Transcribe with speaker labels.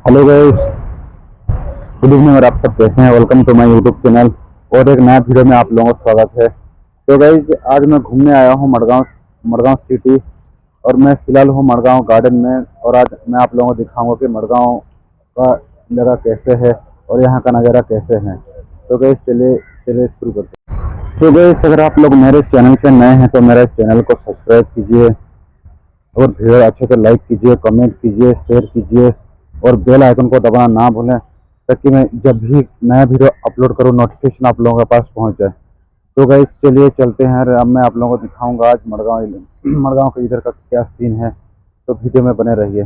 Speaker 1: Hello guys, good evening. और आप सब कैसे हैं? Welcome to my YouTube channel और एक नया वीडियो में आप लोगों का स्वागत है। तो गाइस, आज मैं घूमने आया हूँ मड़गांव मड़गांव सिटी। और मैं फ़िलहाल हूँ मड़गांव गार्डन में। और आज मैं आप लोगों को दिखाऊंगा कि मड़गांव का जगह कैसे है और यहाँ का नज़ारा कैसे है। तो गाइस, चलिए चलिए शुरू करते हैं। तो गाइस, अगर आप लोग मेरे चैनल पे नए हैं तो मेरे चैनल को सब्सक्राइब कीजिए और वीडियो अच्छे से लाइक कीजिए, कमेंट कीजिए, शेयर कीजिए और बेल आइकन को दबाना ना भूलें, ताकि मैं जब भी नया वीडियो अपलोड करूँ नोटिफिकेशन आप लोगों के पास पहुंच जाए। तो गाइस, चलिए चलते हैं। और अब मैं आप लोगों को दिखाऊंगा आज मड़गांव के इधर का क्या सीन है। तो वीडियो में बने रहिए।